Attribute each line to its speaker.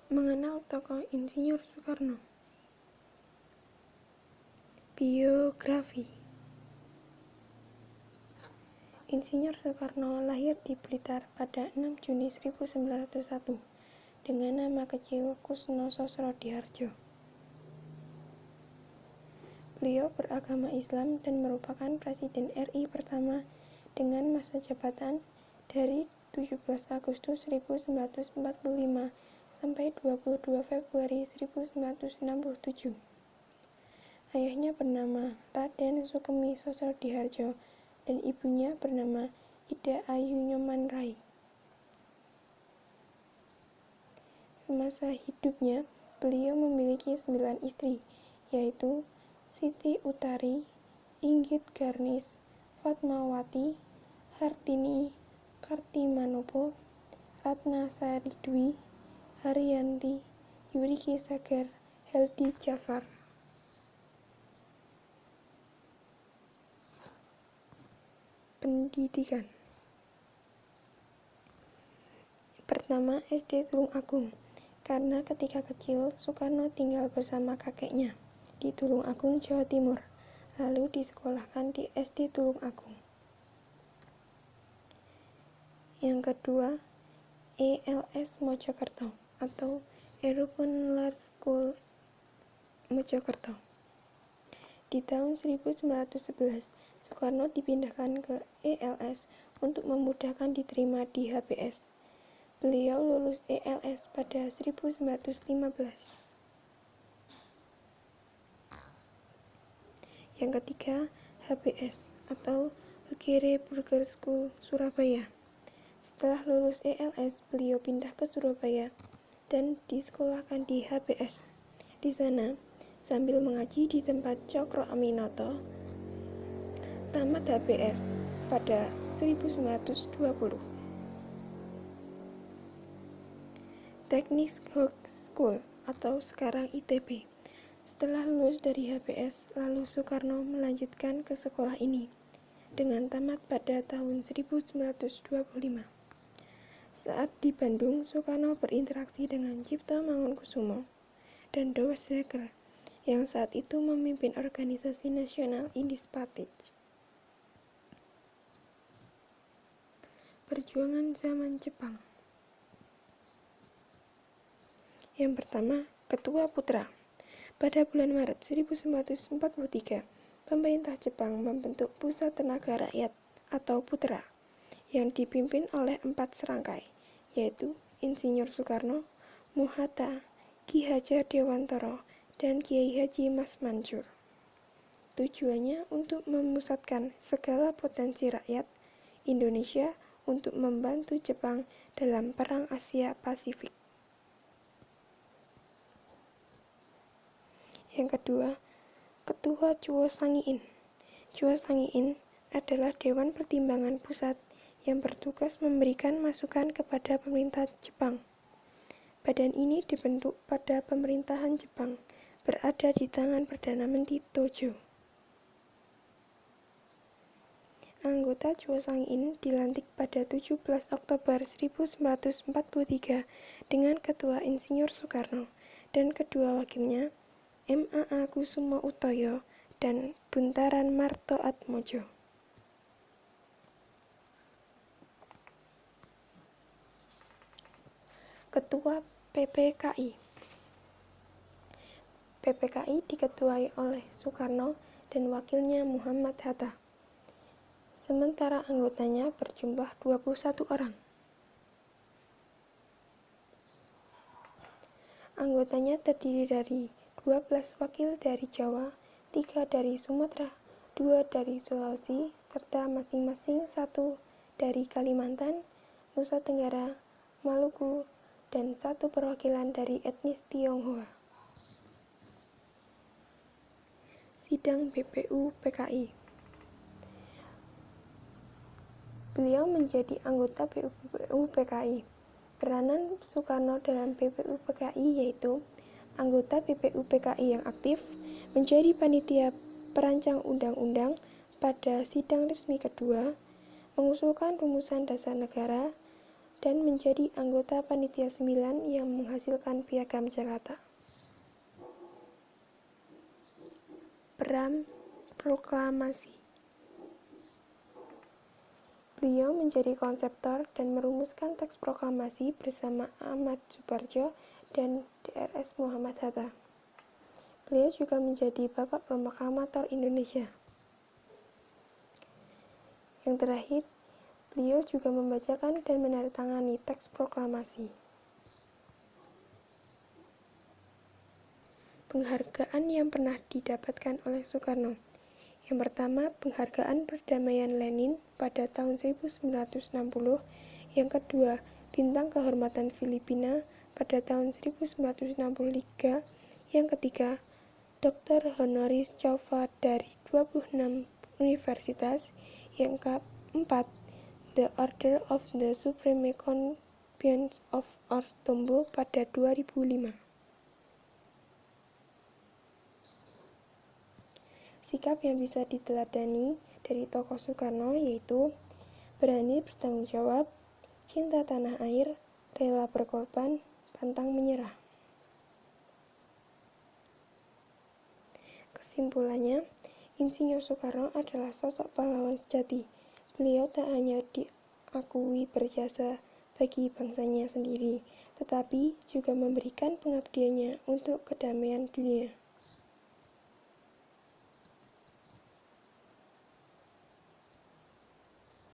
Speaker 1: Mengenal tokoh Insinyur Soekarno. Biografi. Insinyur Soekarno lahir di Blitar pada 6 Juni 1901 dengan nama kecil Kusno Sosrodihardjo. Beliau beragama Islam dan merupakan Presiden RI pertama dengan masa jabatan dari 17 Agustus 1945 sampai 22 Februari 1967. Ayahnya bernama Raden Sukemi Sosrodihardjo dan ibunya bernama Ida Ayu Nyoman Rai. Semasa hidupnya, beliau memiliki 9 istri, yaitu Siti Utari, Inggit Garnis, Fatmawati, Hartini, Kartimanopo, Ratna Sari Dwi, Haryanti, Yuriki Sagar, Heldi Jafar. Pendidikan. Pertama, SD Tulung Agung, karena ketika kecil Soekarno tinggal bersama kakeknya di Tulung Agung, Jawa Timur, lalu disekolahkan di SD Tulung Agung. Yang kedua, ELS Mojokerto atau European Large School Mojokerto. Di tahun 1911, Soekarno dipindahkan ke ELS untuk memudahkan diterima di HBS. Beliau lulus ELS pada 1915. Yang ketiga, HBS atau Hagere Burger School Surabaya. Setelah lulus ELS, beliau pindah ke Surabaya dan disekolahkan di HBS. Di sana, sambil mengaji di tempat Cokro Aminoto, tamat HBS pada 1920. Teknik School atau sekarang ITB. Setelah lulus dari HBS, lalu Soekarno melanjutkan ke sekolah ini dengan tamat pada tahun 1925. Saat di Bandung, Soekarno berinteraksi dengan Cipto Mangunkusumo dan Dawes Seger yang saat itu memimpin organisasi nasional Indispatic. Perjuangan zaman Jepang. Yang pertama, Ketua Putra. Pada bulan Maret 1943, pemerintah Jepang membentuk Pusat Tenaga Rakyat atau Putra yang dipimpin oleh 4 serangkai, yaitu Insinyur Soekarno, Muhatta, Ki Hajar Dewantara, dan Kiai Haji Mas Mansur. Tujuannya untuk memusatkan segala potensi rakyat Indonesia untuk membantu Jepang dalam Perang Asia Pasifik. Yang kedua, Ketua Chuo Sangiin. Chuo Sangiin adalah Dewan Pertimbangan Pusat yang bertugas memberikan masukan kepada pemerintah Jepang. Badan ini dibentuk pada pemerintahan Jepang, berada di tangan Perdana Menteri Tojo. Anggota Chuo Sangiin dilantik pada 17 Oktober 1943 dengan Ketua Insinyur Soekarno dan kedua wakilnya M.A.A. Kusumo Utoyo dan Buntaran Marto Atmojo. Ketua PPKI. PPKI diketuai oleh Soekarno dan wakilnya Muhammad Hatta. Sementara anggotanya berjumlah 21 orang. Anggotanya terdiri dari 12 wakil dari Jawa, 3 dari Sumatera, 2 dari Sulawesi, serta masing-masing 1 dari Kalimantan, Nusa Tenggara, Maluku, dan 1 perwakilan dari etnis Tionghoa. Sidang BPU PKI. Beliau menjadi anggota BPU PKI. Peranan Soekarno dalam BPU PKI yaitu anggota BPU PKI yang aktif, menjadi panitia perancang undang-undang pada sidang resmi kedua, mengusulkan rumusan dasar negara, dan menjadi anggota Panitia 9 yang menghasilkan Piagam Jakarta. Peran Proklamasi. Beliau menjadi konseptor dan merumuskan teks proklamasi bersama Ahmad Suparjo dan Drs. Muhammad Hatta. Beliau juga menjadi Bapak Proklamator Indonesia. Yang terakhir, beliau juga membacakan dan menandatangani teks proklamasi. Penghargaan yang pernah didapatkan oleh Soekarno. Yang pertama, penghargaan perdamaian Lenin pada tahun 1960. Yang kedua, bintang kehormatan Filipina pada tahun 1963. Yang ketiga, Dr. honoris causa dari 26 universitas. Yang keempat, The Order of the Supreme Companions of Our Tombo pada 2005. Sikap yang bisa diteladani dari tokoh Soekarno yaitu berani bertanggung jawab, cinta tanah air, rela berkorban, pantang menyerah. Kesimpulannya, Insinyur Soekarno adalah sosok pahlawan sejati. Beliau tak hanya diakui berjasa bagi bangsanya sendiri, tetapi juga memberikan pengabdiannya untuk kedamaian dunia.